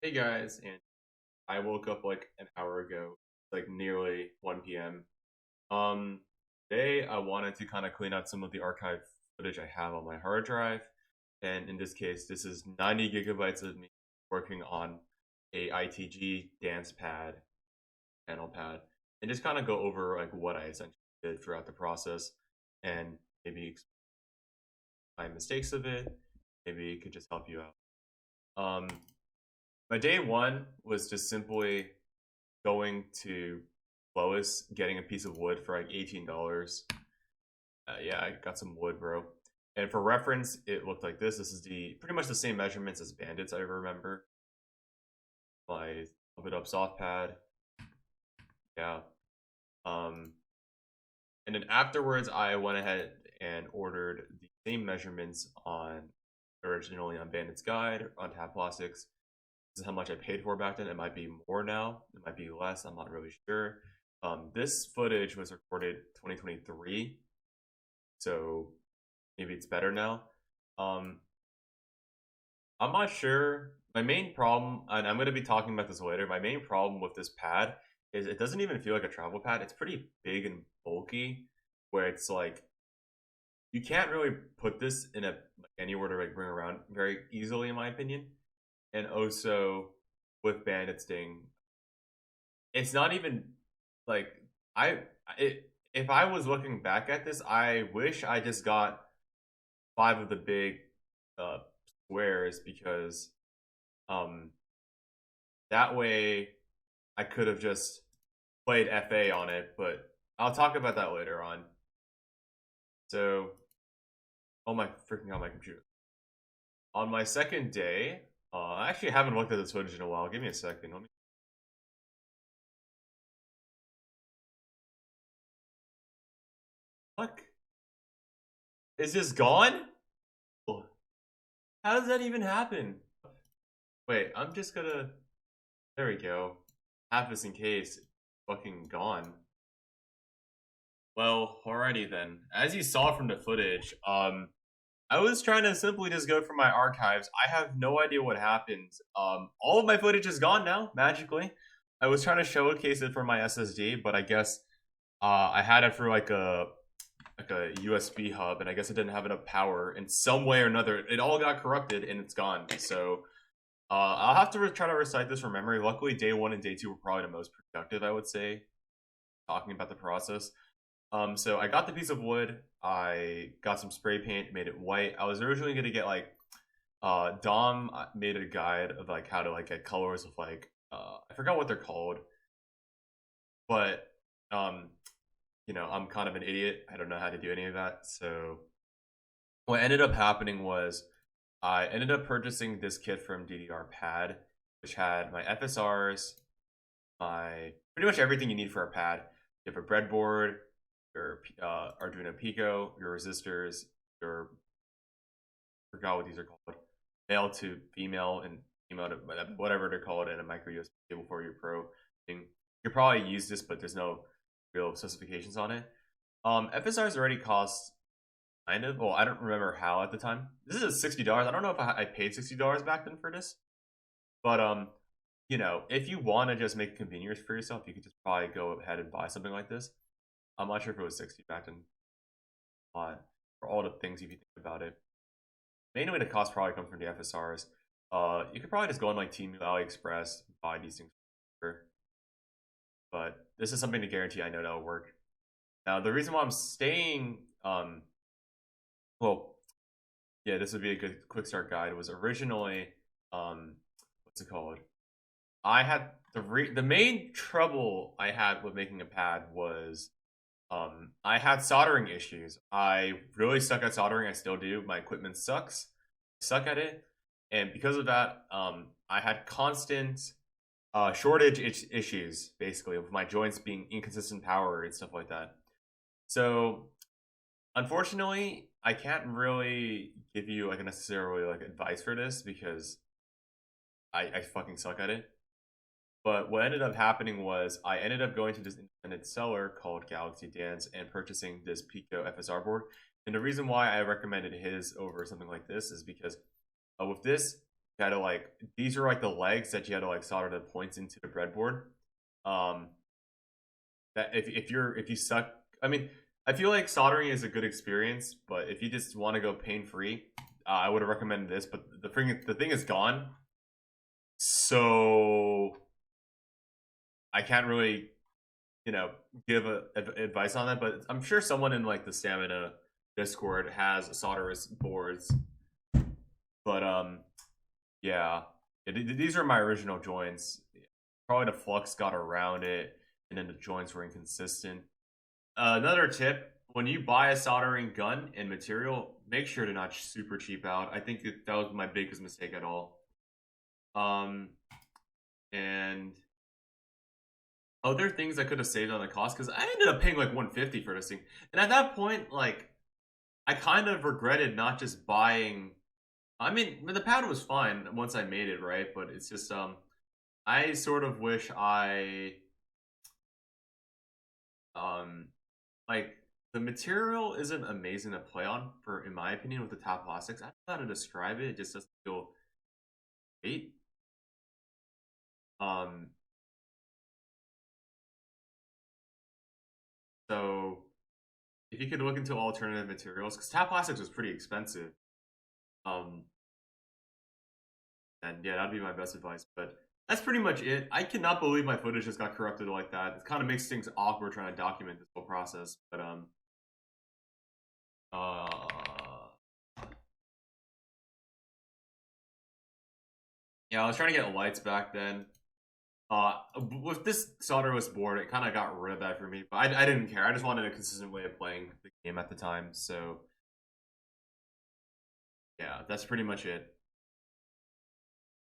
Hey guys, and I woke up like an hour ago, like nearly 1 p.m. Um, Today I wanted to kind of clean out some of the archive footage I have on my hard drive, and in this case, this is 90 gigabytes of me working on a ITG dance pad, panel pad, and just kind of go over like what I essentially did throughout the process, and maybe my mistakes of it. Maybe it could just help you out. My day one was just simply going to Lois, getting a piece of wood for like $18. Yeah, I got some wood, bro. And for reference, it looked like this. This is the pretty much the same measurements as Bandits, I remember. My Pump It Up soft pad. Yeah. Um, and then afterwards, I went ahead and ordered the same measurements on originally on Bandit's Guide on Tab Plastics. This is how much I paid for back then. It might be more now. It might be less. I'm not really sure. This footage was recorded 2023, so maybe it's better now. Um, I'm not sure. My main problem, and I'm going to be talking about this later, my main problem with this pad is it doesn't even feel like a travel pad. It's pretty big and bulky, where it's like you can't really put this in a anywhere to like bring around very easily, in my opinion. And also with Bandit Sting, it's not even like I if I was looking back at this, I wish I just got five of the big uh squares because um that way I could have just played FA on it, but I'll talk about that later on. So, oh my freaking on my computer. On my second day, I actually haven't looked at this footage in a while. Give me a second. Let me. Fuck. Is this gone? How does that even happen? Wait, I'm just gonna. There we go. Half this in case. It's fucking gone. Well, alrighty then. As you saw from the footage, I was trying to simply just go for my archives. I have no idea what happened. All of my footage is gone now, magically. I was trying to showcase it for my SSD, but I guess I had it for like a USB hub, and I guess it didn't have enough power. In some way or another, it all got corrupted and it's gone. So I'll have to try to recite this from memory. Luckily, day one and day two were probably the most productive, I would say, talking about the process. So I got the piece of wood. I got some spray paint, made it white. I was originally gonna get like Dom made a guide of like how to like get colors of like I forgot what they're called, but um I'm kind of an idiot. I don't know how to do any of that. So what ended up happening was I ended up purchasing this kit from DDR Pad, which had my FSRs, my pretty much everything you need for a pad. You have a breadboard, your Arduino Pico, your resistors, your I forgot what these are called, male to female and female to whatever they're called, and a micro USB cable for your Pro thing. You could probably use this, but there's no real specifications on it. FSRs already cost kind of. Well, I don't remember how at the time. This is $60. I don't know if I paid $60 back then for this, but if you want to just make convenience for yourself, you could just probably go ahead and buy something like this. I'm not sure if it was 60 back then, but for all the things if you think about it. Mainly the cost probably comes from the FSRs. You could probably just go on like Team AliExpress, buy these things. But this is something to guarantee I know that'll work. Now the reason why I'm staying, well, yeah, this would be a good quick start guide. Was originally, what's it called? I had the main trouble I had with making a pad was I had soldering issues. I really suck at soldering. I still do. My equipment sucks. I suck at it, and because of that, I had constant shortage issues, basically, with my joints being inconsistent power and stuff like that. So, unfortunately, I can't really give you like necessarily like advice for this because I fucking suck at it. But what ended up happening was I ended up going to this independent seller called Galaxy Dance and purchasing this Pico FSR board. And the reason why I recommended his over something like this is because with this, you had to like, these are like the legs that you had to like solder the points into the breadboard. That if you suck, I mean, I feel like soldering is a good experience, but if you just want to go pain free, I would have recommended this. But the thing is gone, so I can't really, give advice on that. But I'm sure someone in like the Stamina Discord has solderless boards. But yeah, these are my original joints. Probably the flux got around it, and then the joints were inconsistent. Another tip: when you buy a soldering gun and material, make sure to not super cheap out. I think that was my biggest mistake at all. And other things I could have saved on the cost, because I ended up paying like 150 for this thing, and at that point, like, I kind of regretted not just buying. I mean, the pad was fine once I made it, right? But it's just I sort of wish like, the material isn't amazing to play on, for in my opinion, with the top plastics. I don't know how to describe it. It just doesn't feel great. So if you could look into alternative materials, because top plastics was pretty expensive. And yeah, that'd be my best advice. But that's pretty much it. I cannot believe my footage just got corrupted like that. It kind of makes things awkward trying to document this whole process. But uh, yeah, I was trying to get lights back then. With this solderless board, it kind of got rid of that for me. But I didn't care. I just wanted a consistent way of playing the game at the time. So yeah, that's pretty much it.